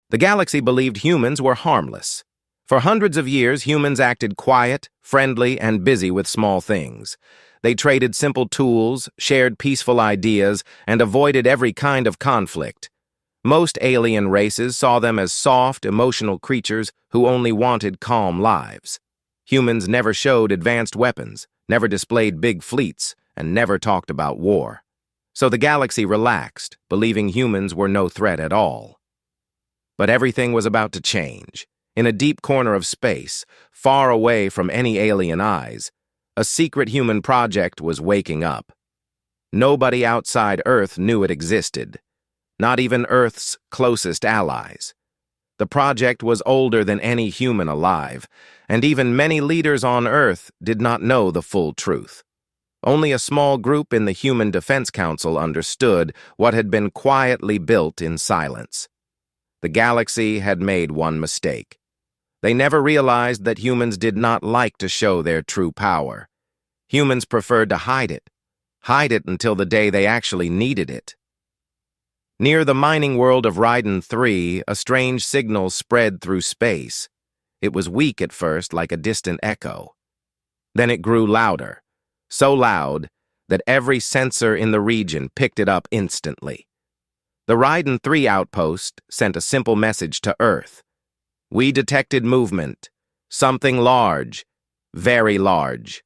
The galaxy believed humans were harmless. For hundreds of years, humans acted quiet, friendly, and busy with small things. They traded simple tools, shared peaceful ideas, and avoided every kind of conflict. Most alien races saw them as soft, emotional creatures who only wanted calm lives. Humans never showed advanced weapons, never displayed big fleets, and never talked about war. So the galaxy relaxed, believing humans were no threat at all. But everything was about to change. In a deep corner of space, far away from any alien eyes, a secret human project was waking up. Nobody outside Earth knew it existed, not even Earth's closest allies. The project was older than any human alive, and even many leaders on Earth did not know the full truth. Only a small group in the Human Defense Council understood what had been quietly built in silence. The galaxy had made one mistake. They never realized that humans did not like to show their true power. Humans preferred to hide it until the day they actually needed it. Near the mining world of Ryden 3, a strange signal spread through space. It was weak at first, like a distant echo. Then it grew louder, so loud that every sensor in the region picked it up instantly. The Ryden 3 outpost sent a simple message to Earth. We detected movement, something large, very large.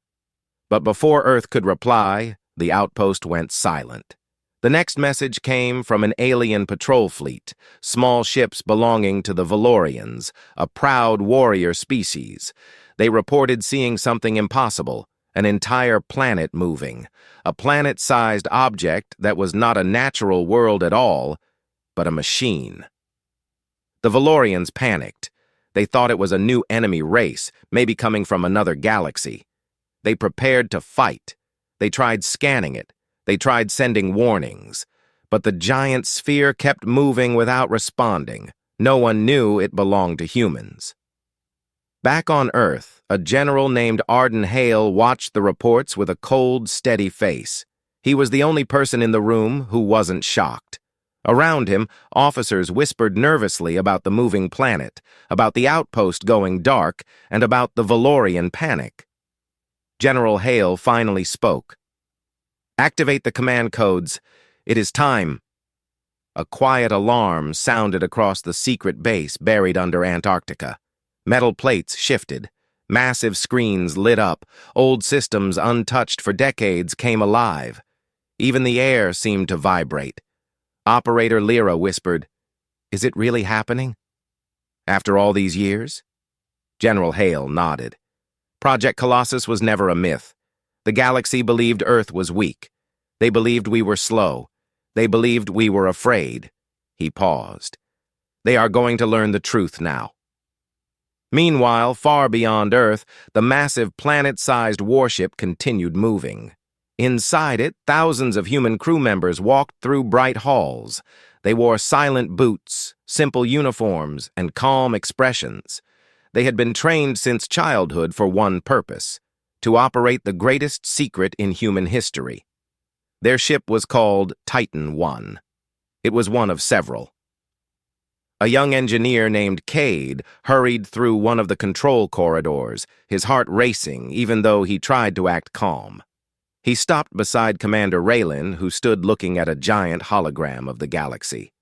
But before Earth could reply, the outpost went silent. The next message came from an alien patrol fleet, small ships belonging to the Valorians, a proud warrior species. They reported seeing something impossible, an entire planet moving, a planet-sized object that was not a natural world at all, but a machine. The Valorians panicked. They thought it was a new enemy race, maybe coming from another galaxy. They prepared to fight. They tried scanning it. They tried sending warnings. But the giant sphere kept moving without responding. No one knew it belonged to humans. Back on Earth, a general named Arden Hale watched the reports with a cold, steady face. He was the only person in the room who wasn't shocked. Around him, officers whispered nervously about the moving planet, about the outpost going dark, and about the Valorian panic. General Hale finally spoke. "Activate the command codes. It is time." A quiet alarm sounded across the secret base buried under Antarctica. Metal plates shifted. Massive screens lit up. Old systems untouched for decades came alive. Even the air seemed to vibrate. Operator Lyra whispered, "Is it really happening? After all these years?" General Hale nodded. Project Colossus was never a myth. The galaxy believed Earth was weak. They believed we were slow. They believed we were afraid. He paused. They are going to learn the truth now. Meanwhile, far beyond Earth, the massive planet-sized warship continued moving. Inside it, thousands of human crew members walked through bright halls. They wore silent boots, simple uniforms, and calm expressions. They had been trained since childhood for one purpose: to operate the greatest secret in human history. Their ship was called Titan I. It was one of several. A young engineer named Cade hurried through one of the control corridors, his heart racing even though he tried to act calm. He stopped beside Commander Raylan, who stood looking at a giant hologram of the galaxy.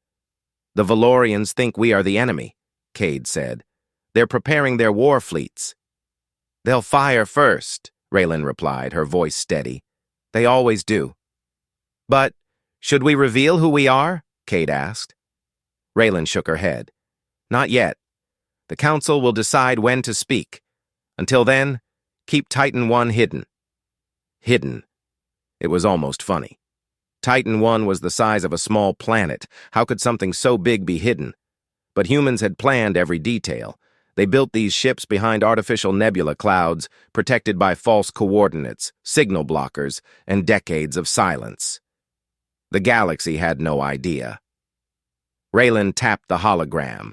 "The Valorians think we are the enemy," Cade said. "They're preparing their war fleets." "They'll fire first," Raylan replied, her voice steady. "They always do." "But should we reveal who we are?" Cade asked. Raylan shook her head. "Not yet. The Council will decide when to speak. Until then, keep Titan I hidden." Hidden. It was almost funny. Titan I was the size of a small planet. How could something so big be hidden? But humans had planned every detail. They built these ships behind artificial nebula clouds, protected by false coordinates, signal blockers, and decades of silence. The galaxy had no idea. Raylan tapped the hologram.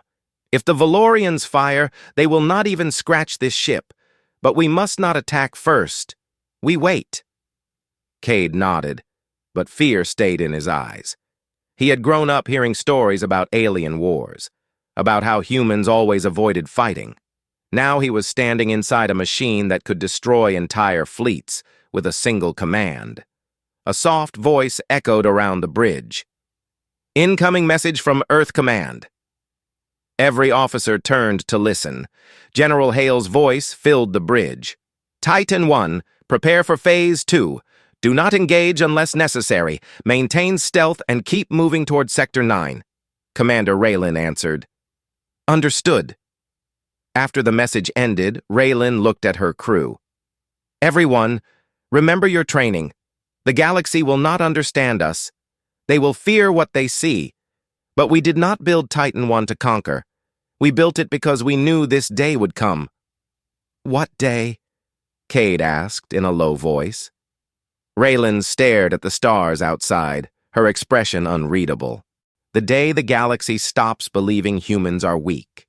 "If the Valorians fire, they will not even scratch this ship. But we must not attack first. We wait." Cade nodded, but fear stayed in his eyes. He had grown up hearing stories about alien wars. about how humans always avoided fighting. Now he was standing inside a machine that could destroy entire fleets with a single command. A soft voice echoed around the bridge. "Incoming message from Earth Command." Every officer turned to listen. General Hale's voice filled the bridge. "Titan 1, prepare for Phase 2. Do not engage unless necessary. Maintain stealth and keep moving toward Sector 9. Commander Raylan answered. "Understood." After the message ended, Raylan looked at her crew. "Everyone, remember your training. The galaxy will not understand us. They will fear what they see. But we did not build Titan 1 to conquer. We built it because we knew this day would come." "What day?" Cade asked in a low voice. Raylan stared at the stars outside, her expression unreadable. The day the galaxy stops believing humans are weak.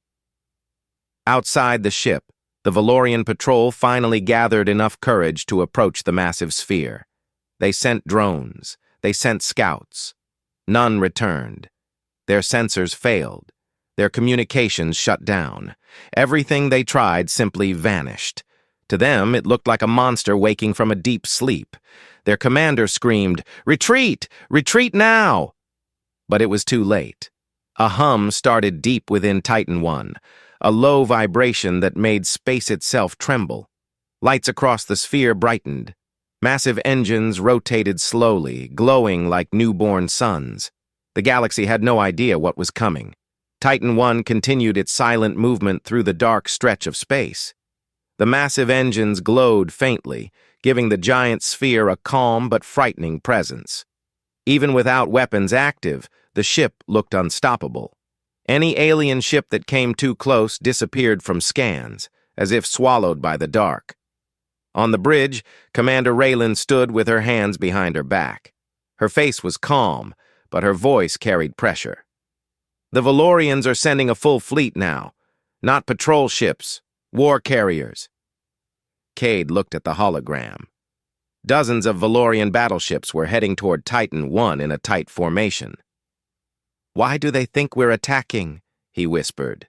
Outside the ship, the Valorian patrol finally gathered enough courage to approach the massive sphere. They sent drones. They sent scouts. None returned. Their sensors failed. Their communications shut down. Everything they tried simply vanished. To them, it looked like a monster waking from a deep sleep. Their commander screamed, "Retreat! Retreat now!" But it was too late. A hum started deep within Titan 1, a low vibration that made space itself tremble. Lights across the sphere brightened. Massive engines rotated slowly, glowing like newborn suns. The galaxy had no idea what was coming. Titan 1 continued its silent movement through the dark stretch of space. The massive engines glowed faintly, giving the giant sphere a calm but frightening presence. Even without weapons active, the ship looked unstoppable. Any alien ship that came too close disappeared from scans, as if swallowed by the dark. On the bridge, Commander Raylan stood with her hands behind her back. Her face was calm, but her voice carried pressure. "The Valorians are sending a full fleet now. Not patrol ships, war carriers." Cade looked at the hologram. Dozens of Valorian battleships were heading toward Titan 1 in a tight formation. "Why do they think we're attacking?" he whispered.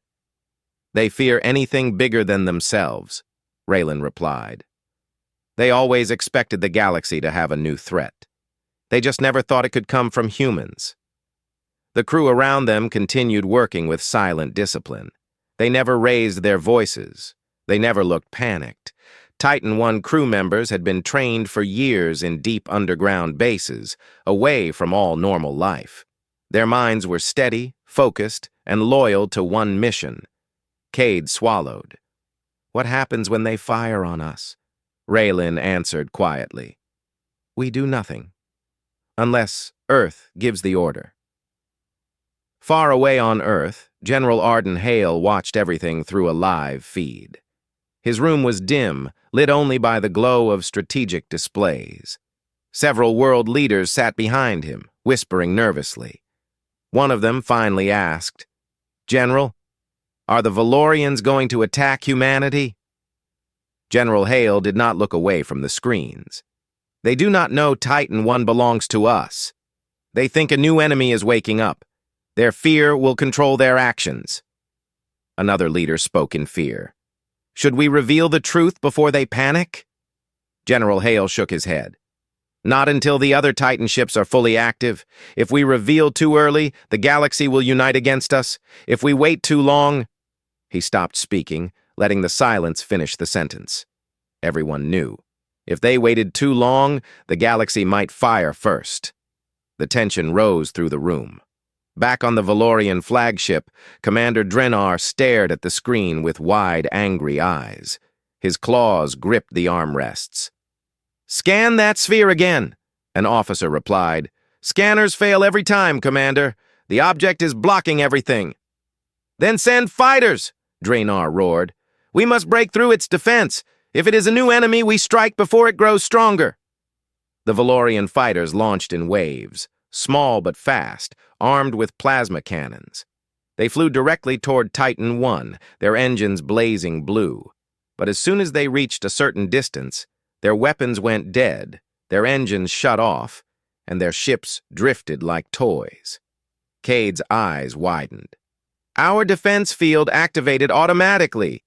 "They fear anything bigger than themselves," Raylan replied. "They always expected the galaxy to have a new threat. They just never thought it could come from humans." The crew around them continued working with silent discipline. They never raised their voices. They never looked panicked. Titan 1 crew members had been trained for years in deep underground bases, away from all normal life. Their minds were steady, focused, and loyal to one mission. Cade swallowed. "What happens when they fire on us?" Raylan answered quietly. "We do nothing. Unless Earth gives the order." Far away on Earth, General Arden Hale watched everything through a live feed. His room was dim, lit only by the glow of strategic displays. Several world leaders sat behind him, whispering nervously. One of them finally asked, "General, are the Valorians going to attack humanity?" General Hale did not look away from the screens. "They do not know Titan 1 belongs to us. They think a new enemy is waking up. Their fear will control their actions." Another leader spoke in fear. "Should we reveal the truth before they panic?" General Hale shook his head. "Not until the other Titan ships are fully active. If we reveal too early, the galaxy will unite against us. If we wait too long—" He stopped speaking, letting the silence finish the sentence. Everyone knew. If they waited too long, the galaxy might fire first. The tension rose through the room. Back on the Valorian flagship, Commander Drenar stared at the screen with wide, angry eyes. His claws gripped the armrests. "Scan that sphere again," an officer replied. "Scanners fail every time, Commander. The object is blocking everything." "Then send fighters," Drenar roared. "We must break through its defense. If it is a new enemy, we strike before it grows stronger." The Valorian fighters launched in waves, small but fast, armed with plasma cannons. They flew directly toward Titan 1, their engines blazing blue. But as soon as they reached a certain distance, their weapons went dead, their engines shut off, and their ships drifted like toys. Cade's eyes widened. Our defense field activated automatically.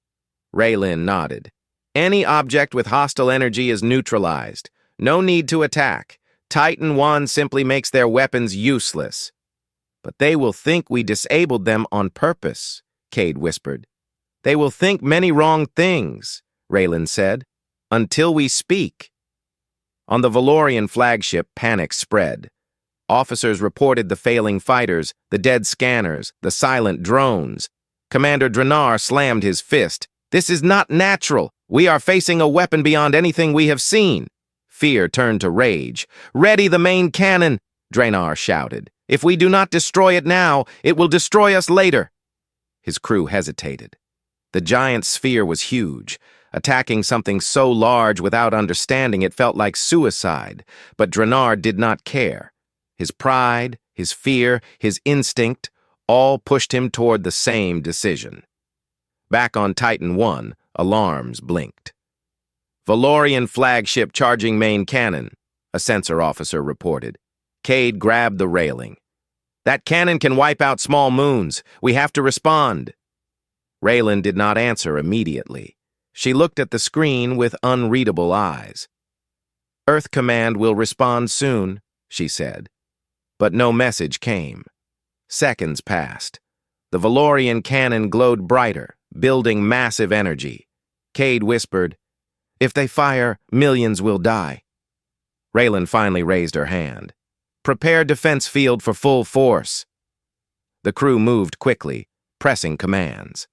Raylin nodded. Any object with hostile energy is neutralized. No need to attack. Titan 1 simply makes their weapons useless. But they will think we disabled them on purpose, Cade whispered. They will think many wrong things, Raylin said, until we speak. On the Valorian flagship, panic spread. Officers reported the failing fighters, the dead scanners, the silent drones. Commander Drenar slammed his fist. This is not natural. We are facing a weapon beyond anything we have seen. Fear turned to rage. Ready the main cannon, Drenar shouted. If we do not destroy it now, it will destroy us later. His crew hesitated. The giant sphere was huge. Attacking something so large without understanding it felt like suicide, but Drenar did not care. His pride, his fear, his instinct, all pushed him toward the same decision. Back on Titan 1, alarms blinked. Valorian flagship charging main cannon, a sensor officer reported. Cade grabbed the railing. That cannon can wipe out small moons. We have to respond. Raylin did not answer immediately. She looked at the screen with unreadable eyes. Earth Command will respond soon, she said. But no message came. Seconds passed. The Valorian cannon glowed brighter, building massive energy. Cade whispered, "If they fire, millions will die." Raylin finally raised her hand. "Prepare defense field for full force." The crew moved quickly, pressing commands.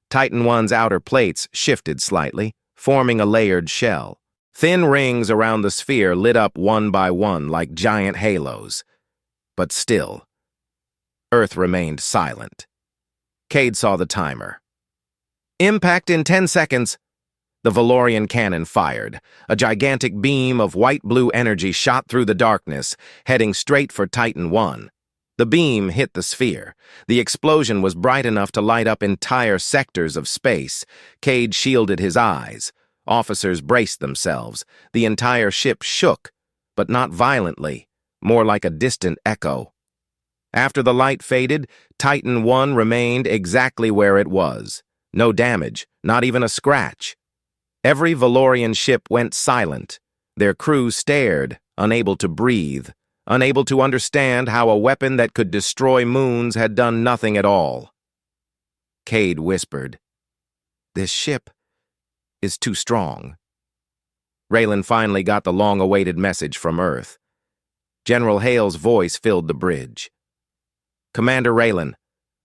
Titan 1's outer plates shifted slightly, forming a layered shell. Thin rings around the sphere lit up one by one like giant halos. But still, Earth remained silent. Cade saw the timer. Impact in 10 seconds. The Valorian cannon fired. A gigantic beam of white-blue energy shot through the darkness, heading straight for Titan 1. The beam hit the sphere. The explosion was bright enough to light up entire sectors of space. Cade shielded his eyes. Officers braced themselves. The entire ship shook, but not violently, more like a distant echo. After the light faded, Titan 1 remained exactly where it was. No damage, not even a scratch. Every Valorian ship went silent. Their crew stared, unable to breathe, unable to understand how a weapon that could destroy moons had done nothing at all. Cade whispered, "This ship is too strong." Raylin finally got the long-awaited message from Earth. General Hale's voice filled the bridge. "Commander Raylin,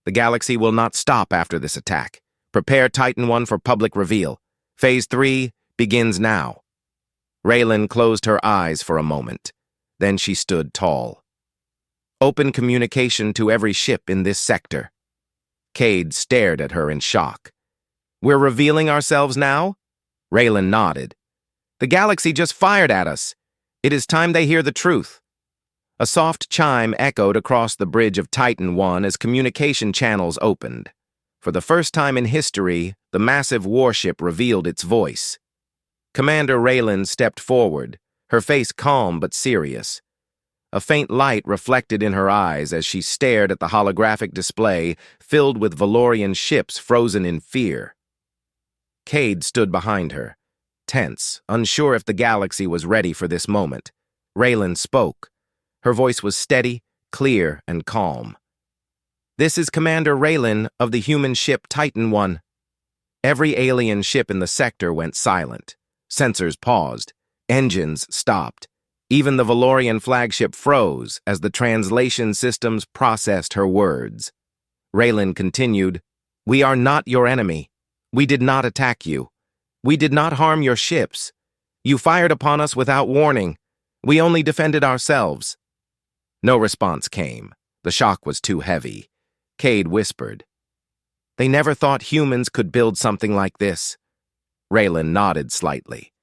the galaxy will not stop after this attack. Prepare Titan 1 for public reveal. Phase 3 begins now." Raylin closed her eyes for a moment. Then she stood tall. "Open communication to every ship in this sector." Cade stared at her in shock. "We're revealing ourselves now?" Raylin nodded. "The galaxy just fired at us. It is time they hear the truth." A soft chime echoed across the bridge of Titan 1 as communication channels opened. For the first time in history, the massive warship revealed its voice. Commander Raylin stepped forward, her face calm but serious. A faint light reflected in her eyes as she stared at the holographic display filled with Valorian ships frozen in fear. Cade stood behind her, tense, unsure if the galaxy was ready for this moment. Raylin spoke. Her voice was steady, clear, and calm. "This is Commander Raylin of the human ship Titan 1. Every alien ship in the sector went silent. Sensors paused. Engines stopped. Even the Valorian flagship froze as the translation systems processed her words. Raylin continued, "We are not your enemy. We did not attack you. We did not harm your ships. You fired upon us without warning. We only defended ourselves." No response came. The shock was too heavy. Cade whispered, "They never thought humans could build something like this." Raylin nodded slightly.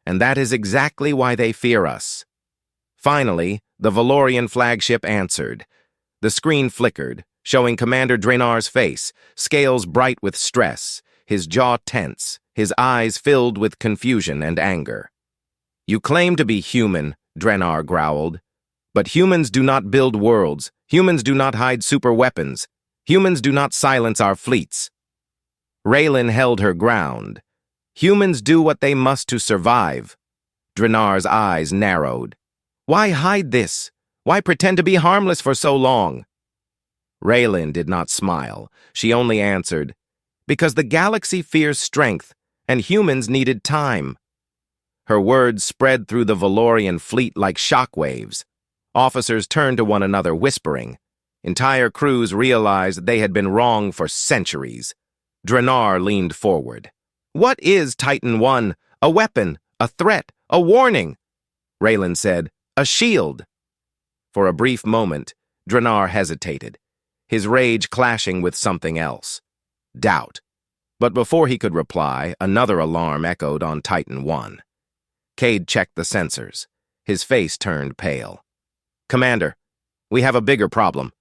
"And that is exactly why they fear us." Finally, the Valorian flagship answered. The screen flickered, showing Commander Drenar's face, scales bright with stress, his jaw tense, his eyes filled with confusion and anger. "You claim to be human," Drenar growled. "But humans do not build worlds. Humans do not hide super weapons. Humans do not silence our fleets. Raylan held her ground. Humans do what they must to survive. Drenar's eyes narrowed. Why hide this? Why pretend to be harmless for so long? Raylan did not smile. She only answered, because the galaxy fears strength, and humans needed time. Her words spread through the Valorian fleet like shockwaves. Officers turned to one another, whispering. Entire crews realized they had been wrong for centuries. Drenar leaned forward. What is Titan I? A weapon, a threat, a warning? Raylan said, a shield. For a brief moment, Drenar hesitated, his rage clashing with something else. Doubt. But before he could reply, another alarm echoed on Titan I. Cade checked the sensors. His face turned pale. Commander, we have a bigger problem.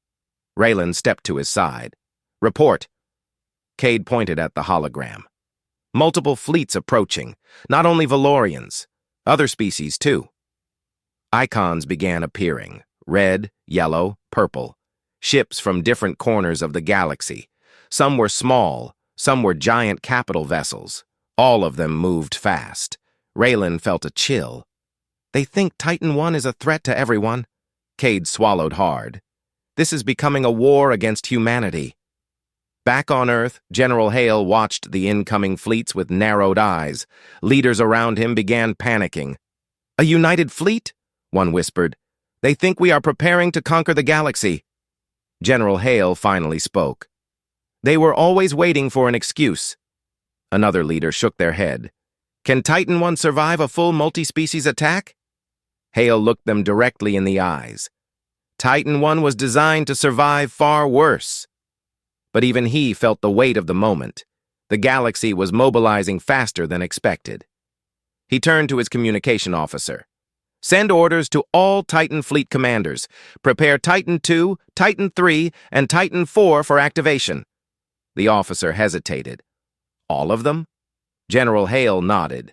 Raylan stepped to his side. Report. Cade pointed at the hologram. Multiple fleets approaching, not only Valorians, other species too. Icons began appearing, red, yellow, purple, ships from different corners of the galaxy. Some were small, some were giant capital vessels. All of them moved fast. Raylan felt a chill. They think Titan I is a threat to everyone. Cade swallowed hard. This is becoming a war against humanity. Back on Earth, General Hale watched the incoming fleets with narrowed eyes. Leaders around him began panicking. A united fleet? One whispered. They think we are preparing to conquer the galaxy. General Hale finally spoke. They were always waiting for an excuse. Another leader shook their head. Can Titan I survive a full multi-species attack? Hale looked them directly in the eyes. Titan I was designed to survive far worse. But even he felt the weight of the moment. The galaxy was mobilizing faster than expected. He turned to his communication officer. Send orders to all Titan fleet commanders. Prepare Titan II, Titan III, and Titan IV for activation. The officer hesitated. All of them? General Hale nodded.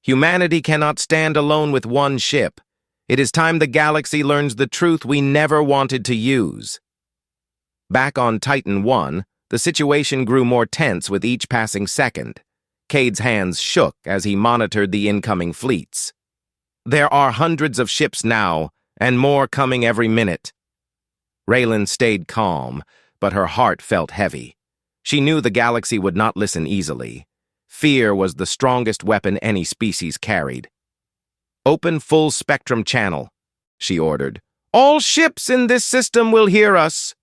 Humanity cannot stand alone with one ship. It is time the galaxy learns the truth we never wanted to use. Back on Titan I, the situation grew more tense with each passing second. Cade's hands shook as he monitored the incoming fleets. There are hundreds of ships now, and more coming every minute. Raylan stayed calm, but her heart felt heavy. She knew the galaxy would not listen easily. Fear was the strongest weapon any species carried. Open full spectrum channel, she ordered. All ships in this system will hear us.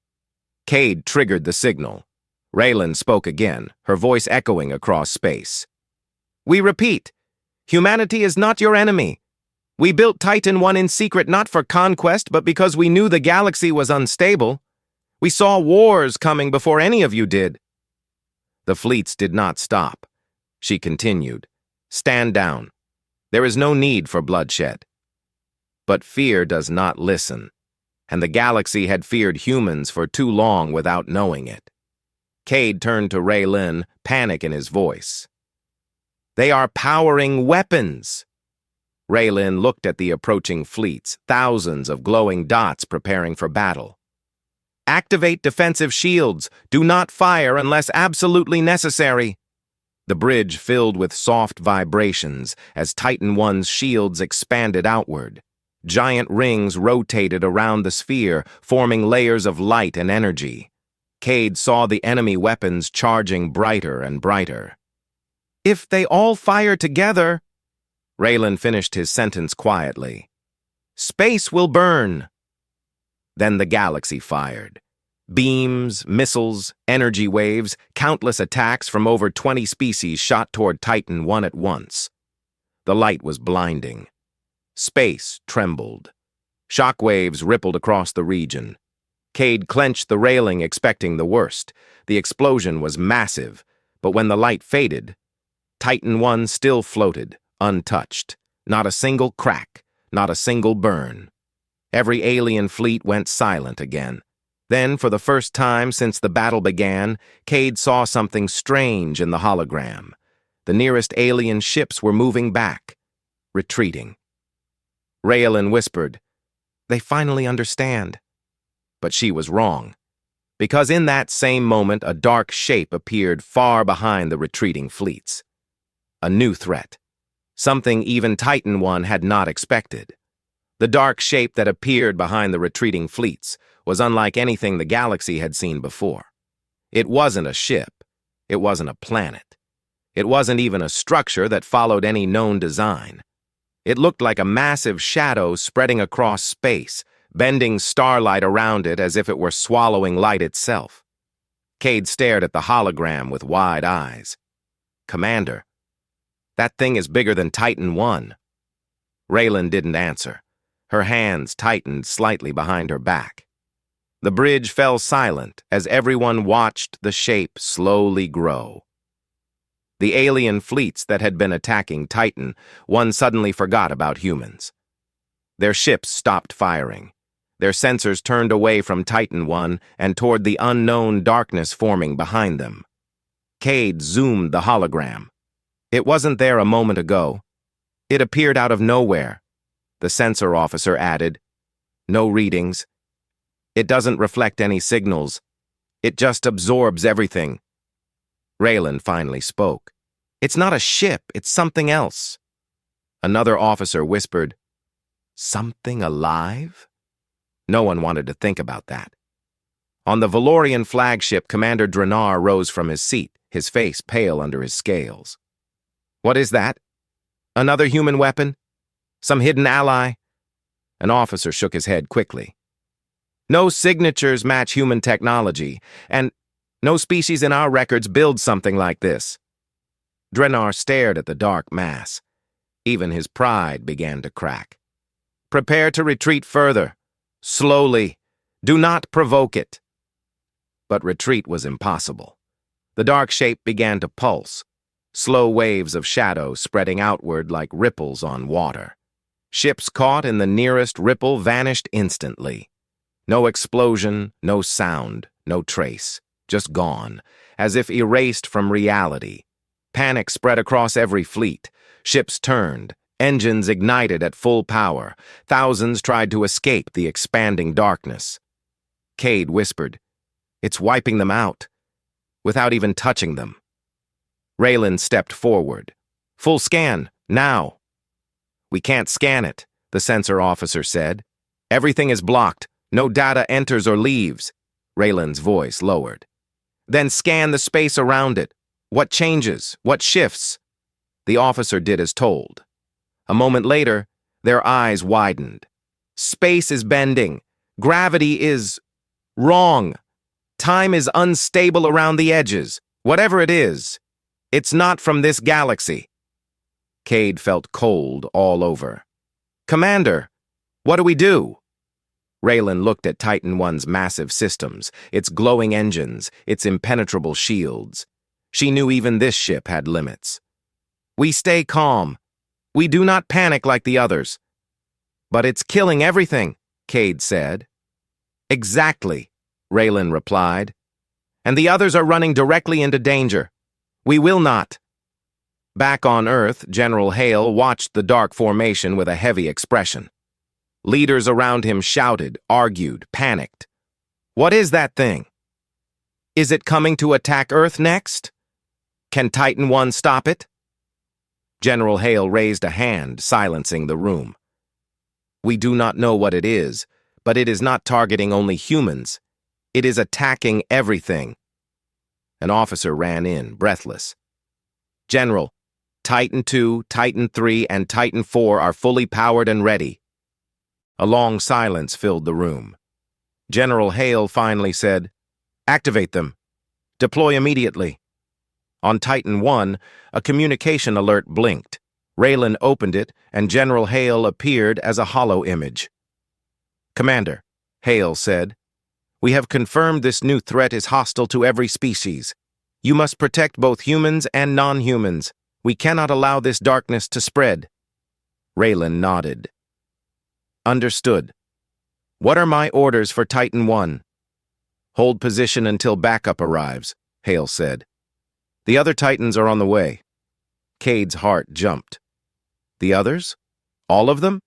Cade triggered the signal. Raylan spoke again, her voice echoing across space. We repeat, humanity is not your enemy. We built Titan I in secret not for conquest, but because we knew the galaxy was unstable. We saw wars coming before any of you did. The fleets did not stop. She continued, stand down. There is no need for bloodshed. But fear does not listen, and the galaxy had feared humans for too long without knowing it. Cade turned to Raylan, panic in his voice. They are powering weapons. Raylan looked at the approaching fleets, thousands of glowing dots preparing for battle. Activate defensive shields. Do not fire unless absolutely necessary. The bridge filled with soft vibrations as Titan I's shields expanded outward. Giant rings rotated around the sphere, forming layers of light and energy. Cade saw the enemy weapons charging brighter and brighter. If they all fire together... Raylan finished his sentence quietly. Space will burn. Then the galaxy fired. Beams, missiles, energy waves, countless attacks from over 20 species shot toward Titan I at once. The light was blinding. Space trembled. Shockwaves rippled across the region. Cade clenched the railing, expecting the worst. The explosion was massive, but when the light faded, Titan I still floated, untouched. Not a single crack, not a single burn. Every alien fleet went silent again. Then, for the first time since the battle began, Cade saw something strange in the hologram. The nearest alien ships were moving back, retreating. Raylan whispered, "They finally understand." But she was wrong. Because in that same moment a dark shape appeared far behind the retreating fleets. A new threat. Something even Titan I had not expected. The dark shape that appeared behind the retreating fleets was unlike anything the galaxy had seen before. It wasn't a ship. It wasn't a planet. It wasn't even a structure that followed any known design. It looked like a massive shadow spreading across space, bending starlight around it as if it were swallowing light itself. Cade stared at the hologram with wide eyes. "Commander, that thing is bigger than Titan I." Raylan didn't answer. Her hands tightened slightly behind her back. The bridge fell silent as everyone watched the shape slowly grow. The alien fleets that had been attacking Titan I suddenly forgot about humans. Their ships stopped firing. Their sensors turned away from Titan I and toward the unknown darkness forming behind them. Cade zoomed the hologram. It wasn't there a moment ago. It appeared out of nowhere. The sensor officer added, "No readings. It doesn't reflect any signals. It just absorbs everything." Raylan finally spoke. "It's not a ship, it's something else." Another officer whispered, "Something alive?" No one wanted to think about that. On the Valorian flagship, Commander Dranar rose from his seat, his face pale under his scales. "What is that? Another human weapon? Some hidden ally?" An officer shook his head quickly. "No signatures match human technology, and no species in our records builds something like this." Dranar stared at the dark mass. Even his pride began to crack. "Prepare to retreat further. Slowly. Do not provoke it." But retreat was impossible. The dark shape began to pulse, slow waves of shadow spreading outward like ripples on water. Ships caught in the nearest ripple vanished instantly. No explosion, no sound, no trace, just gone, as if erased from reality. Panic spread across every fleet. Ships turned. Engines ignited at full power. Thousands tried to escape the expanding darkness. Cade whispered, "It's wiping them out," without even touching them. Raylan stepped forward. "Full scan, now." "We can't scan it," the sensor officer said. "Everything is blocked. No data enters or leaves." Raylan's voice lowered. "Then scan the space around it. What changes? What shifts?" The officer did as told. A moment later, their eyes widened. "Space is bending. Gravity is wrong. Time is unstable around the edges. Whatever it is, it's not from this galaxy." Cade felt cold all over. "Commander, what do we do?" Raylan looked at Titan I's massive systems, its glowing engines, its impenetrable shields. She knew even this ship had limits. "We stay calm. We do not panic like the others." "But it's killing everything," Cade said. "Exactly," Raylan replied. "And the others are running directly into danger. We will not." Back on Earth, General Hale watched the dark formation with a heavy expression. Leaders around him shouted, argued, panicked. "What is that thing? Is it coming to attack Earth next? Can Titan I stop it?" General Hale raised a hand, silencing the room. "We do not know what it is, but it is not targeting only humans. It is attacking everything." An officer ran in, breathless. "General, Titan II, Titan III, and Titan IV are fully powered and ready." A long silence filled the room. General Hale finally said, "Activate them. Deploy immediately." On Titan I, a communication alert blinked. Raylan opened it, and General Hale appeared as a hollow image. "Commander," Hale said, "we have confirmed this new threat is hostile to every species. You must protect both humans and non-humans. We cannot allow this darkness to spread." Raylan nodded. "Understood. What are my orders for Titan I?" "Hold position until backup arrives," Hale said. "The other Titans are on the way." Cade's heart jumped. "The others? All of them?"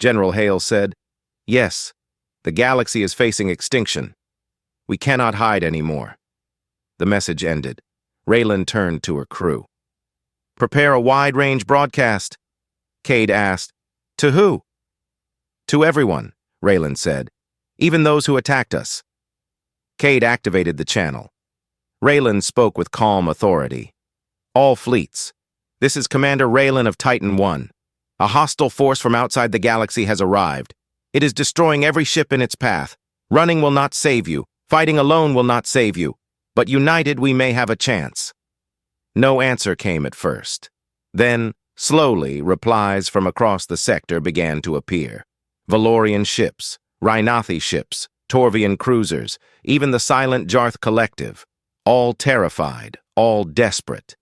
General Hale said, "Yes. The galaxy is facing extinction. We cannot hide anymore. The message ended. Raylan turned to her crew. Prepare a wide-range broadcast, Cade asked. To who? To everyone, Raylan said. Even those who attacked us. Cade activated the channel. Raylan spoke with calm authority. All fleets. This is Commander Raylan of Titan 1. A hostile force from outside the galaxy has arrived. It is destroying every ship in its path. Running will not save you. Fighting alone will not save you. But united we may have a chance. No answer came at first. Then, slowly, replies from across the sector began to appear. Valorian ships, Rhynothi ships, Torvian cruisers, even the silent Jarth collective. All terrified, all desperate.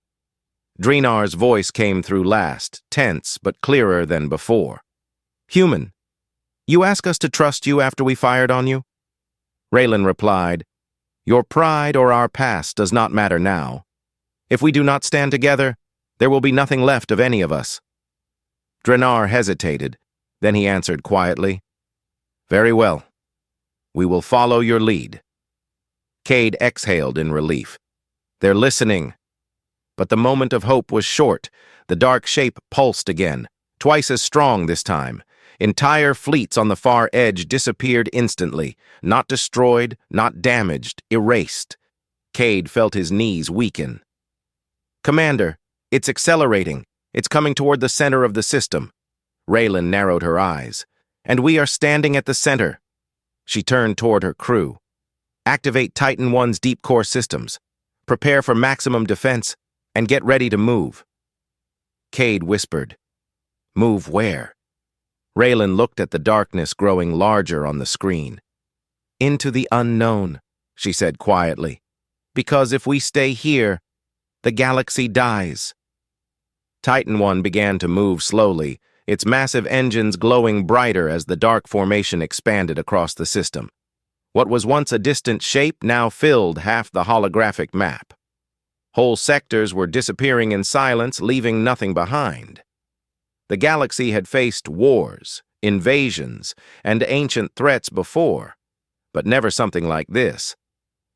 Drenar's voice came through last, tense but clearer than before. Human, you ask us to trust you after we fired on you? Raylan replied, Your pride or our past does not matter now. If we do not stand together, there will be nothing left of any of us. Drenar hesitated, then he answered quietly, Very well. We will follow your lead. Cade exhaled in relief. They're listening. But the moment of hope was short. The dark shape pulsed again, twice as strong this time. Entire fleets on the far edge disappeared instantly, not destroyed, not damaged, erased. Cade felt his knees weaken. Commander, it's accelerating. It's coming toward the center of the system. Raylan narrowed her eyes. And we are standing at the center. She turned toward her crew. Activate Titan 1's deep core systems. Prepare for maximum defense, and get ready to move. Cade whispered, Move where? Raylan looked at the darkness growing larger on the screen. Into the unknown, she said quietly. Because if we stay here, the galaxy dies. Titan 1 began to move slowly, its massive engines glowing brighter as the dark formation expanded across the system. What was once a distant shape now filled half the holographic map. Whole sectors were disappearing in silence, leaving nothing behind. The galaxy had faced wars, invasions, and ancient threats before, but never something like this,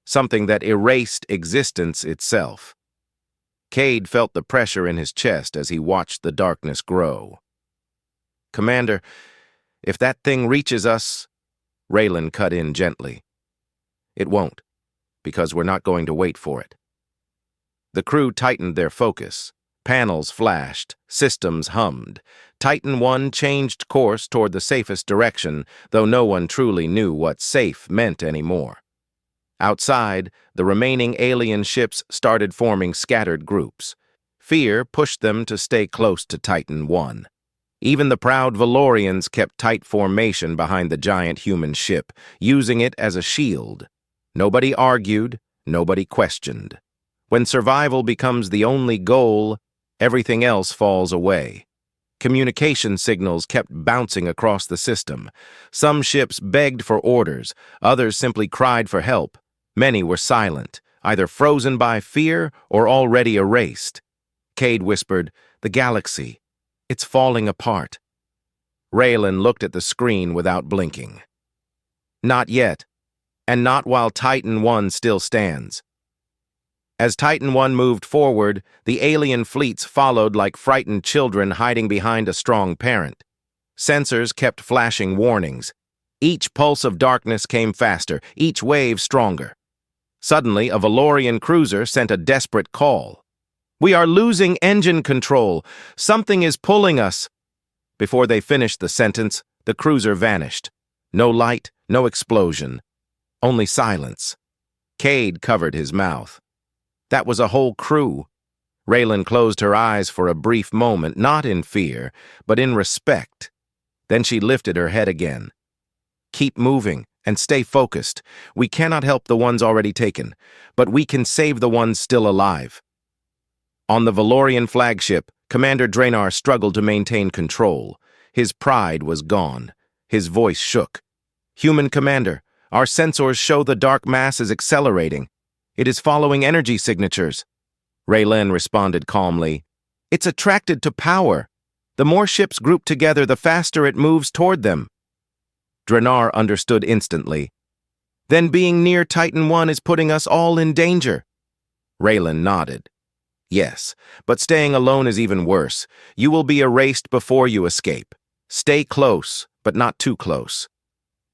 something that erased existence itself. Cade felt the pressure in his chest as he watched the darkness grow. Commander, if that thing reaches us, Raylan cut in gently. It won't, because we're not going to wait for it. The crew tightened their focus. Panels flashed, systems hummed. Titan 1 changed course toward the safest direction, though no one truly knew what safe meant anymore. Outside, the remaining alien ships started forming scattered groups. Fear pushed them to stay close to Titan 1. Even the proud Valorians kept tight formation behind the giant human ship, using it as a shield. Nobody argued, nobody questioned. When survival becomes the only goal, everything else falls away. Communication signals kept bouncing across the system. Some ships begged for orders, others simply cried for help. Many were silent, either frozen by fear or already erased. Cade whispered, "The galaxy. It's falling apart." Raylan looked at the screen without blinking. Not yet, and not while Titan 1 still stands. As Titan 1 moved forward, the alien fleets followed like frightened children hiding behind a strong parent. Sensors kept flashing warnings. Each pulse of darkness came faster, each wave stronger. Suddenly, a Valorian cruiser sent a desperate call. "We are losing engine control. Something is pulling us." Before they finished the sentence, the cruiser vanished. No light, no explosion. Only silence. Cade covered his mouth. That was a whole crew. Raylan closed her eyes for a brief moment, not in fear, but in respect. Then she lifted her head again. "Keep moving and stay focused. We cannot help the ones already taken, but we can save the ones still alive." On the Valorian flagship, Commander Draenor struggled to maintain control. His pride was gone. His voice shook. "Human Commander, our sensors show the dark mass is accelerating. It is following energy signatures." Raylan responded calmly. "It's attracted to power. The more ships group together, the faster it moves toward them." Draenor understood instantly. Then being near Titan 1 is putting us all in danger. Raylan nodded. Yes, but staying alone is even worse. You will be erased before you escape. Stay close, but not too close.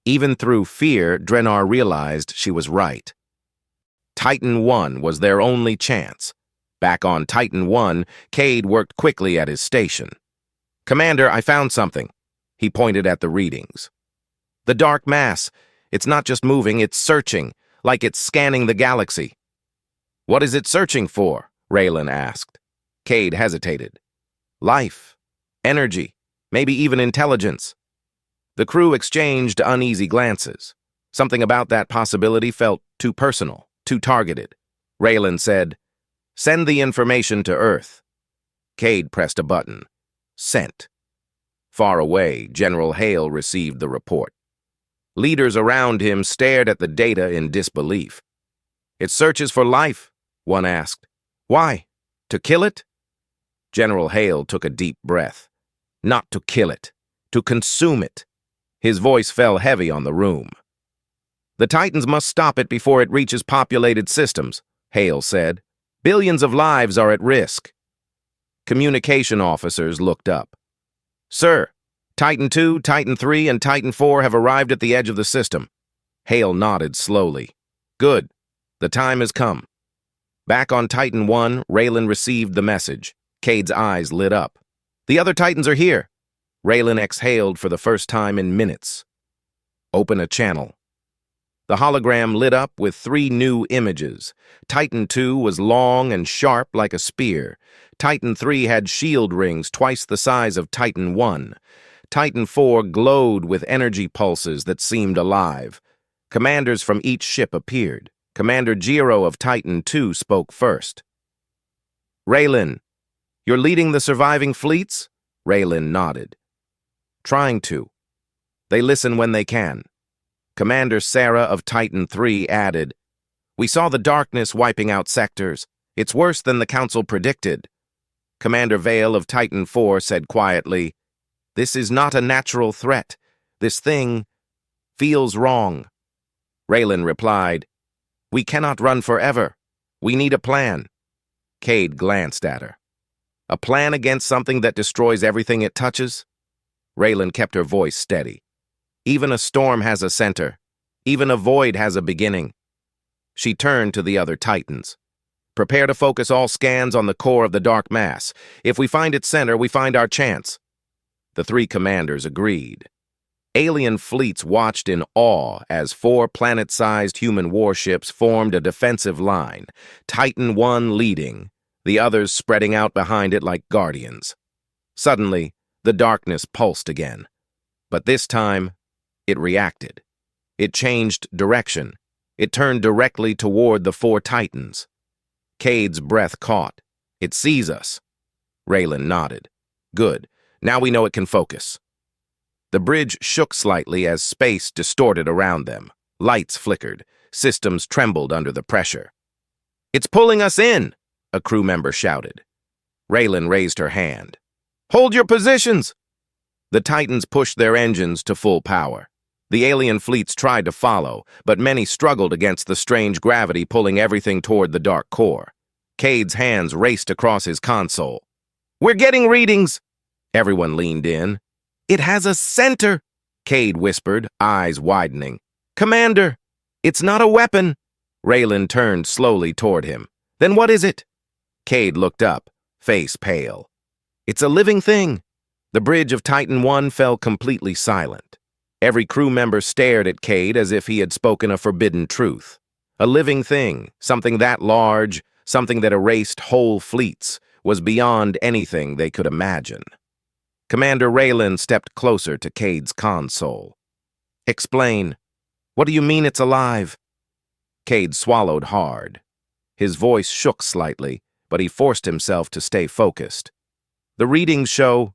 Even through fear, Drenar realized she was right. Titan 1 was their only chance. Back on Titan 1, Cade worked quickly at his station. "Commander, I found something." He pointed at the readings. "The dark mass. It's not just moving, it's searching, like it's scanning the galaxy." "What is it searching for?" Raylan asked. Cade hesitated. "Life, energy, maybe even intelligence." The crew exchanged uneasy glances. Something about that possibility felt too personal, too targeted. Raylan said, "Send the information to Earth." Cade pressed a button. Sent. Far away, General Hale received the report. Leaders around him stared at the data in disbelief. "It searches for life," one asked. "Why? To kill it?" General Hale took a deep breath. "Not to kill it, to consume it." His voice fell heavy on the room. "The Titans must stop it before it reaches populated systems," Hale said. "Billions of lives are at risk." Communication officers looked up. "Sir, Titan 2, Titan 3, and Titan 4 have arrived at the edge of the system." Hale nodded slowly. "Good. The time has come." Back on Titan 1, Raylan received the message. Cade's eyes lit up. "The other Titans are here." Raylan exhaled for the first time in minutes. "Open a channel." The hologram lit up with 3 new images. Titan 2 was long and sharp like a spear. Titan 3 had shield rings twice the size of Titan 1. Titan 4 glowed with energy pulses that seemed alive. Commanders from each ship appeared. Commander Jiro of Titan 2 spoke first. "Raylan, you're leading the surviving fleets?" Raylan nodded. "Trying to. They listen when they can." Commander Sarah of Titan 3 added, "We saw the darkness wiping out sectors. It's worse than the Council predicted." Commander Vale of Titan 4 said quietly, "This is not a natural threat. This thing feels wrong." Raylan replied, "We cannot run forever. We need a plan." Cade glanced at her. "A plan against something that destroys everything it touches?" Raylan kept her voice steady. "Even a storm has a center. Even a void has a beginning." She turned to the other Titans. "Prepare to focus all scans on the core of the dark mass. If we find its center, we find our chance." The 3 commanders agreed. Alien fleets watched in awe as 4 planet-sized human warships formed a defensive line, Titan 1 leading, the others spreading out behind it like guardians. Suddenly, the darkness pulsed again. But this time, it reacted. It changed direction. It turned directly toward the 4 Titans. Cade's breath caught. "It sees us." Raylan nodded. "Good. Now we know it can focus." The bridge shook slightly as space distorted around them. Lights flickered. Systems trembled under the pressure. "It's pulling us in!" a crew member shouted. Raylan raised her hand. "Hold your positions!" The Titans pushed their engines to full power. The alien fleets tried to follow, but many struggled against the strange gravity pulling everything toward the dark core. Cade's hands raced across his console. "We're getting readings!" Everyone leaned in. "It has a center," Cade whispered, eyes widening. "Commander, it's not a weapon." Raylan turned slowly toward him. "Then what is it?" Cade looked up, face pale. "It's a living thing." The bridge of Titan 1 fell completely silent. Every crew member stared at Cade as if he had spoken a forbidden truth. A living thing, something that large, something that erased whole fleets, was beyond anything they could imagine. Commander Raylan stepped closer to Cade's console. "Explain. What do you mean it's alive?" Cade swallowed hard. His voice shook slightly, but he forced himself to stay focused. "The readings show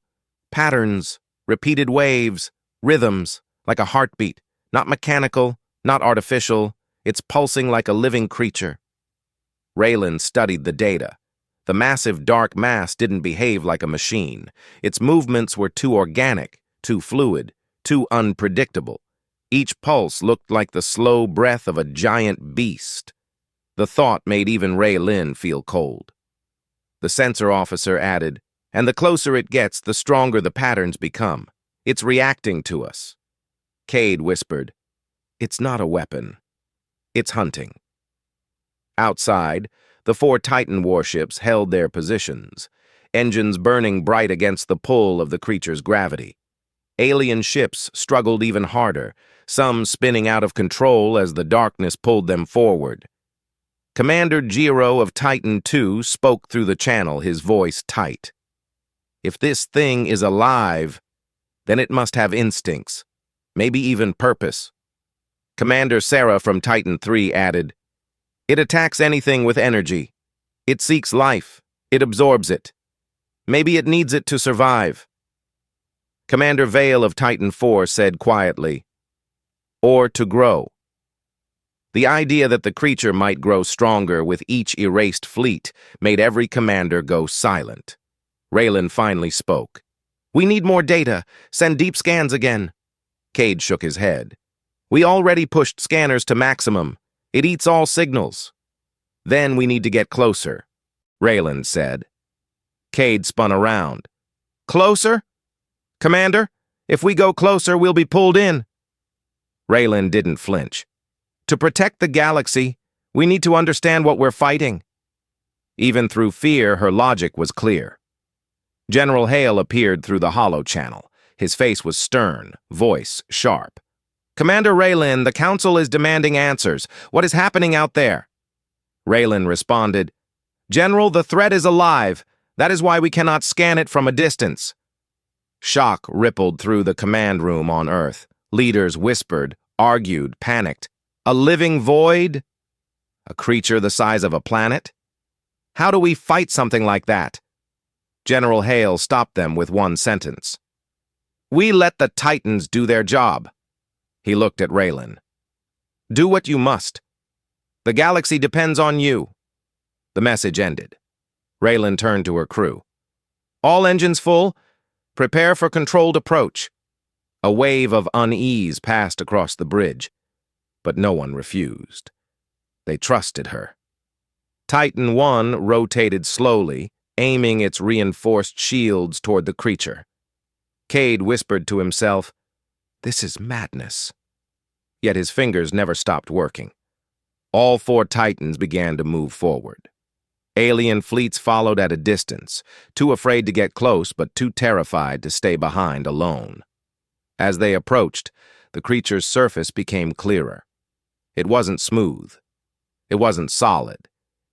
patterns, repeated waves, rhythms, like a heartbeat, not mechanical, not artificial. It's pulsing like a living creature." Raylan studied the data. The massive dark mass didn't behave like a machine. Its movements were too organic, too fluid, too unpredictable. Each pulse looked like the slow breath of a giant beast. The thought made even Ray Lin feel cold. The sensor officer added, "And the closer it gets, the stronger the patterns become. It's reacting to us." Cade whispered, "It's not a weapon. It's hunting." Outside, the 4 Titan warships held their positions, engines burning bright against the pull of the creature's gravity. Alien ships struggled even harder, some spinning out of control as the darkness pulled them forward. Commander Jiro of Titan II spoke through the channel, his voice tight. "If this thing is alive, then it must have instincts, maybe even purpose." Commander Sarah from Titan III added, "It attacks anything with energy. It seeks life. It absorbs it. Maybe it needs it to survive." Commander Vale of Titan IV said quietly, "Or to grow." The idea that the creature might grow stronger with each erased fleet made every commander go silent. Raylan finally spoke. "We need more data. Send deep scans again." Cade shook his head. "We already pushed scanners to maximum. It eats all signals." "Then we need to get closer," Raylan said. Cade spun around. "Closer? Commander, if we go closer, we'll be pulled in." Raylan didn't flinch. "To protect the galaxy, we need to understand what we're fighting." Even through fear, her logic was clear. General Hale appeared through the hollow channel. His face was stern, voice sharp. "Commander Raylan, the Council is demanding answers. What is happening out there?" Raylan responded, "General, the threat is alive. That is why we cannot scan it from a distance." Shock rippled through the command room on Earth. Leaders whispered, argued, panicked. A living void? A creature the size of a planet? How do we fight something like that? General Hale stopped them with one sentence. "We let the Titans do their job." He looked at Raylan. "Do what you must. The galaxy depends on you." The message ended. Raylan turned to her crew. "All engines full. Prepare for controlled approach." A wave of unease passed across the bridge, but no one refused. They trusted her. Titan I rotated slowly, aiming its reinforced shields toward the creature. Cade whispered to himself, "This is madness." Yet his fingers never stopped working. All 4 Titans began to move forward. Alien fleets followed at a distance, too afraid to get close but too terrified to stay behind alone. As they approached, the creature's surface became clearer. It wasn't smooth. It wasn't solid.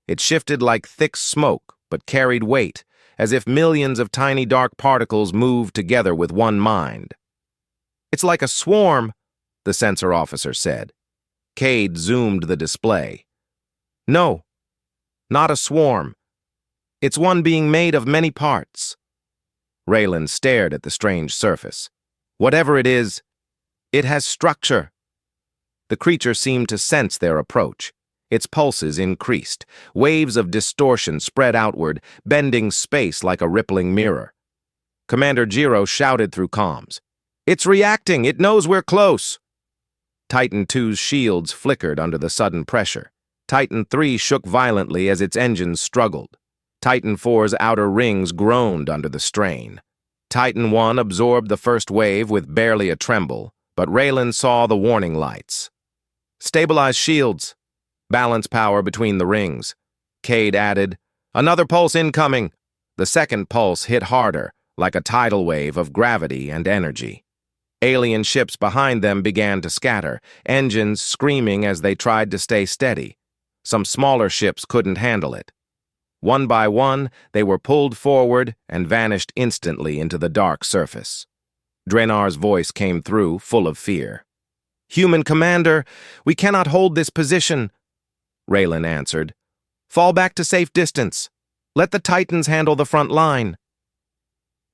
It shifted like thick smoke, but carried weight, as if millions of tiny dark particles moved together with one mind. "It's like a swarm," the sensor officer said. Cade zoomed the display. "No, not a swarm. It's one being made of many parts." Raylan stared at the strange surface. "Whatever it is, it has structure." The creature seemed to sense their approach. Its pulses increased. Waves of distortion spread outward, bending space like a rippling mirror. Commander Jiro shouted through comms. "It's reacting! It knows we're close!" Titan II's shields flickered under the sudden pressure. Titan III shook violently as its engines struggled. Titan IV's outer rings groaned under the strain. Titan I absorbed the first wave with barely a tremble, but Raylan saw the warning lights. "Stabilize shields. Balance power between the rings." Cade added, "Another pulse incoming." The second pulse hit harder, like a tidal wave of gravity and energy. Alien ships behind them began to scatter, engines screaming as they tried to stay steady. Some smaller ships couldn't handle it. One by one, they were pulled forward and vanished instantly into the dark surface. Drenar's voice came through, full of fear. "Human commander, we cannot hold this position," Raylan answered. "Fall back to safe distance. Let the Titans handle the front line."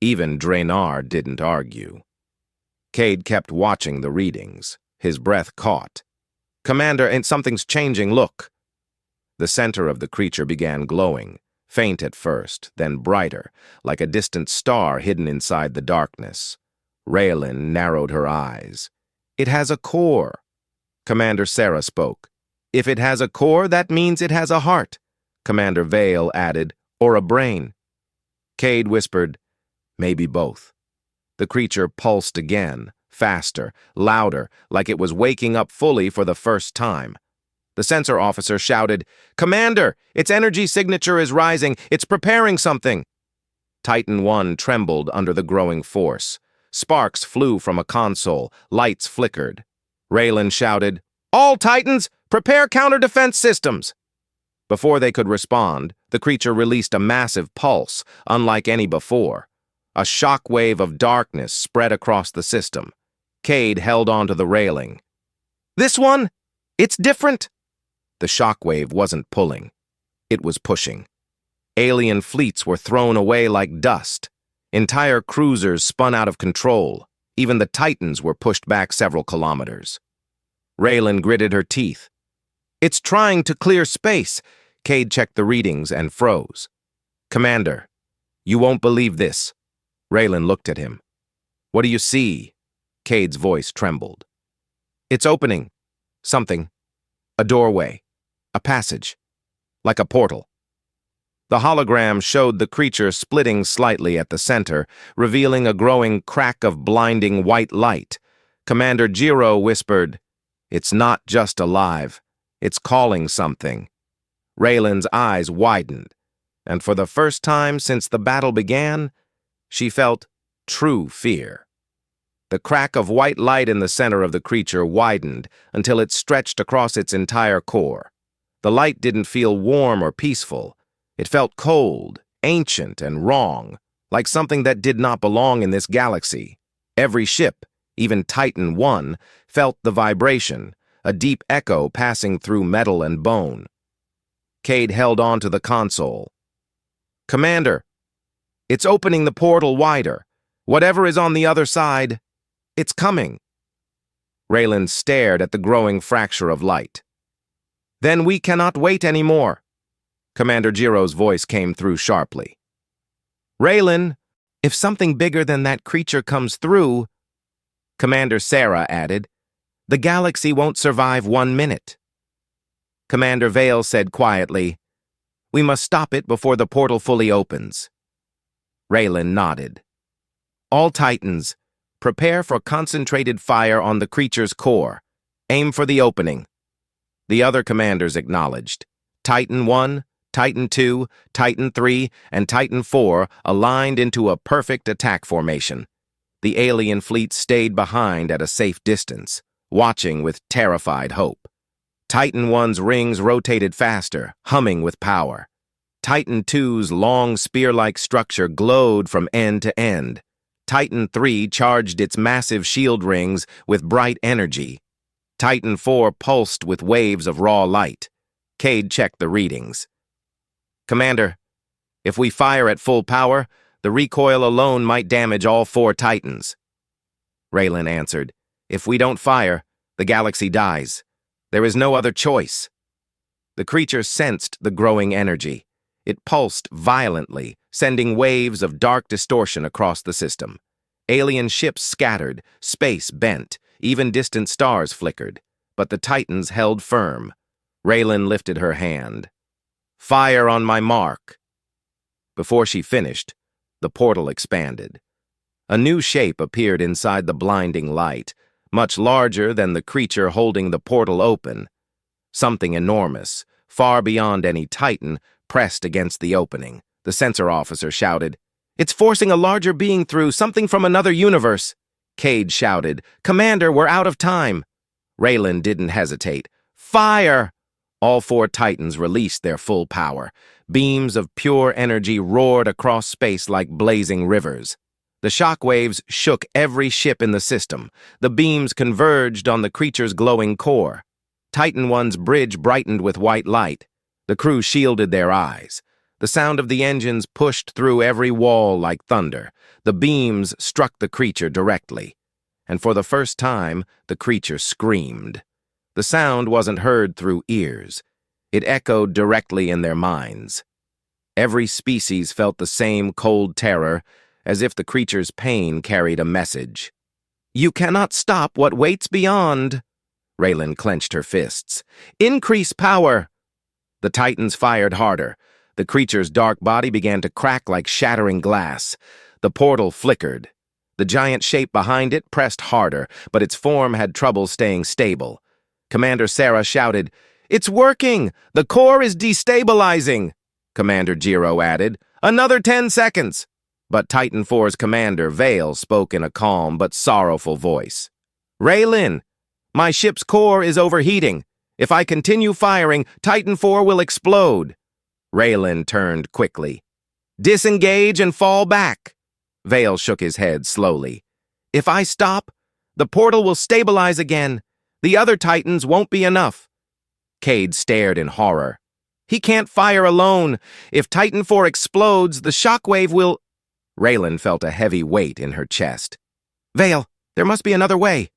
Even Drenar didn't argue. Cade kept watching the readings, his breath caught. "Commander, and something's changing, look." The center of the creature began glowing, faint at first, then brighter, like a distant star hidden inside the darkness. Raylan narrowed her eyes. It has a core. Commander Sarah spoke. If it has a core, that means it has a heart. Commander Vale added, or a brain. Cade whispered, maybe both. The creature pulsed again, faster, louder, like it was waking up fully for the first time. The sensor officer shouted, Commander, its energy signature is rising. It's preparing something. Titan 1 trembled under the growing force. Sparks flew from a console. Lights flickered. Raylan shouted, All Titans, prepare counter-defense systems! Before they could respond, the creature released a massive pulse, unlike any before. A shock wave of darkness spread across the system. Cade held onto the railing. This one? It's different! The shock wave wasn't pulling. It was pushing. Alien fleets were thrown away like dust. Entire cruisers spun out of control. Even the Titans were pushed back several kilometers. Raylan gritted her teeth. It's trying to clear space. Cade checked the readings and froze. Commander, you won't believe this. Raylan looked at him. What do you see? Cade's voice trembled. It's opening. Something. A doorway. A passage. Like a portal. The hologram showed the creature splitting slightly at the center, revealing a growing crack of blinding white light. Commander Jiro whispered, It's not just alive. It's calling something. Raylan's eyes widened, and for the first time since the battle began, she felt true fear. The crack of white light in the center of the creature widened until it stretched across its entire core. The light didn't feel warm or peaceful. It felt cold, ancient, and wrong, like something that did not belong in this galaxy. Every ship, even Titan 1, felt the vibration, a deep echo passing through metal and bone. Cade held on to the console. Commander, it's opening the portal wider. Whatever is on the other side, it's coming. Raylan stared at the growing fracture of light. Then we cannot wait anymore. Commander Jiro's voice came through sharply. Raylan, if something bigger than that creature comes through, Commander Sarah added, the galaxy won't survive 1 minute. Commander Vale said quietly, we must stop it before the portal fully opens. Raylan nodded. All Titans, prepare for concentrated fire on the creature's core. Aim for the opening. The other commanders acknowledged. Titan 1, Titan 2, Titan 3, and Titan 4 aligned into a perfect attack formation. The alien fleet stayed behind at a safe distance, watching with terrified hope. Titan 1's rings rotated faster, humming with power. Titan 2's long spear-like structure glowed from end to end. Titan 3 charged its massive shield rings with bright energy. Titan 4 pulsed with waves of raw light. Cade checked the readings. Commander, if we fire at full power, the recoil alone might damage all 4 Titans. Raylan answered, if we don't fire, the galaxy dies. There is no other choice. The creature sensed the growing energy. It pulsed violently, sending waves of dark distortion across the system. Alien ships scattered, space bent, even distant stars flickered, but the Titans held firm. Raylan lifted her hand. Fire on my mark. Before she finished, the portal expanded. A new shape appeared inside the blinding light, much larger than the creature holding the portal open. Something enormous, far beyond any Titan, pressed against the opening. The sensor officer shouted, It's forcing a larger being through, something from another universe. Cade shouted, Commander, we're out of time. Raylan didn't hesitate. Fire! All 4 Titans released their full power. Beams of pure energy roared across space like blazing rivers. The shockwaves shook every ship in the system. The beams converged on the creature's glowing core. Titan 1's bridge brightened with white light. The crew shielded their eyes. The sound of the engines pushed through every wall like thunder. The beams struck the creature directly. And for the first time, the creature screamed. The sound wasn't heard through ears. It echoed directly in their minds. Every species felt the same cold terror, as if the creature's pain carried a message. You cannot stop what waits beyond. Raylan clenched her fists. Increase power! The Titans fired harder. The creature's dark body began to crack like shattering glass. The portal flickered. The giant shape behind it pressed harder, but its form had trouble staying stable. Commander Sarah shouted, It's working! The core is destabilizing! Commander Jiro added, Another 10 seconds! But Titan IV's commander, Vale, spoke in a calm but sorrowful voice. Raylan, my ship's core is overheating. If I continue firing, Titan IV will explode. Raylan turned quickly. Disengage and fall back. Vale shook his head slowly. If I stop, the portal will stabilize again. The other Titans won't be enough. Cade stared in horror. He can't fire alone. If Titan IV explodes, the shockwave will... Raylan felt a heavy weight in her chest. Vale, there must be another way.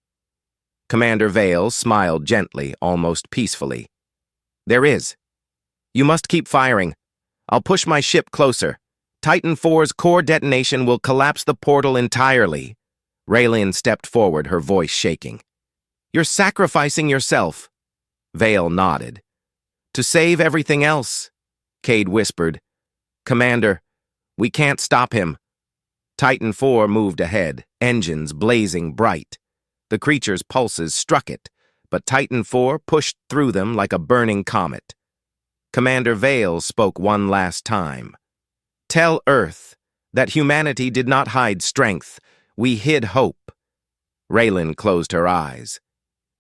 Commander Vale smiled gently, almost peacefully. There is. You must keep firing. I'll push my ship closer. Titan IV's core detonation will collapse the portal entirely. Raylan stepped forward, her voice shaking. You're sacrificing yourself. Vale nodded. To save everything else, Cade whispered. Commander, we can't stop him. Titan IV moved ahead, engines blazing bright. The creature's pulses struck it, but Titan IV pushed through them like a burning comet. Commander Vale spoke one last time. Tell Earth that humanity did not hide strength. We hid hope. Raylan closed her eyes.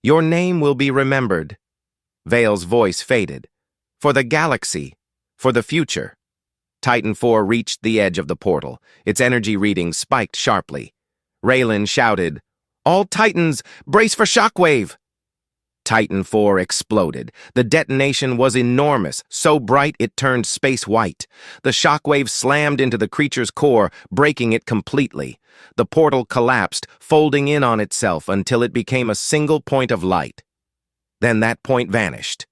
Your name will be remembered. Vale's voice faded. For the galaxy, for the future. Titan IV reached the edge of the portal. Its energy reading spiked sharply. Raylan shouted, All Titans, brace for shockwave! Titan IV exploded. The detonation was enormous, so bright it turned space white. The shockwave slammed into the creature's core, breaking it completely. The portal collapsed, folding in on itself until it became a single point of light. Then that point vanished.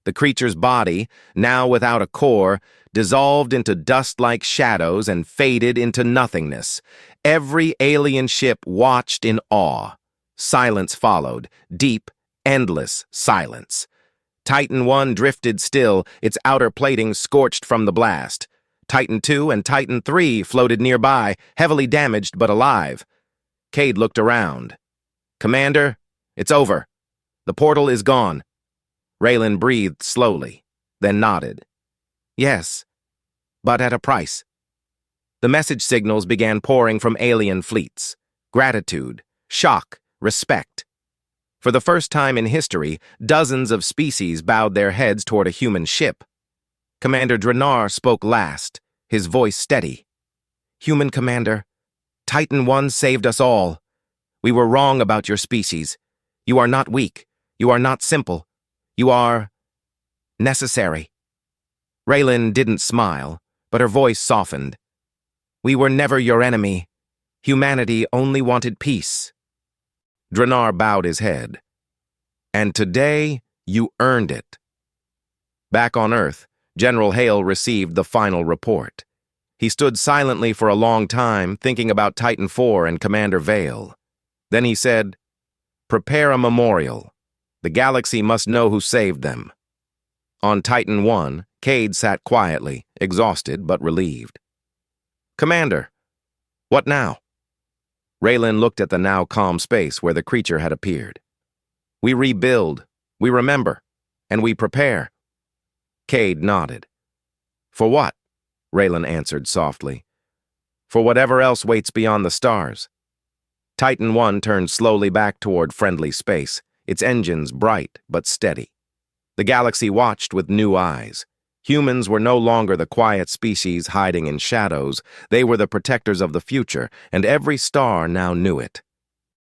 The creature's body, now without a core, dissolved into dust-like shadows and faded into nothingness. Every alien ship watched in awe. Silence followed, deep, endless silence. Titan I drifted still, its outer plating scorched from the blast. Titan II and Titan III floated nearby, heavily damaged but alive. Cade looked around. Commander, it's over. The portal is gone. Raylan breathed slowly, then nodded. Yes, but at a price. The message signals began pouring from alien fleets. Gratitude, shock, respect. For the first time in history, dozens of species bowed their heads toward a human ship. Commander Dranar spoke last, his voice steady. Human Commander, Titan I saved us all. We were wrong about your species. You are not weak. You are not simple. You are... necessary. Raylan didn't smile, but her voice softened. We were never your enemy. Humanity only wanted peace. Dranar bowed his head. And today, you earned it. Back on Earth, General Hale received the final report. He stood silently for a long time, thinking about Titan IV and Commander Vale. Then he said, Prepare a memorial. The galaxy must know who saved them. On Titan I, Cade sat quietly, exhausted but relieved. Commander, what now? Raylan looked at the now calm space where the creature had appeared. We rebuild, we remember, and we prepare. Cade nodded. For what? Raylan answered softly. For whatever else waits beyond the stars. Titan I turned slowly back toward friendly space, its engines bright but steady. The galaxy watched with new eyes. Humans were no longer the quiet species hiding in shadows. They were the protectors of the future, and every star now knew it.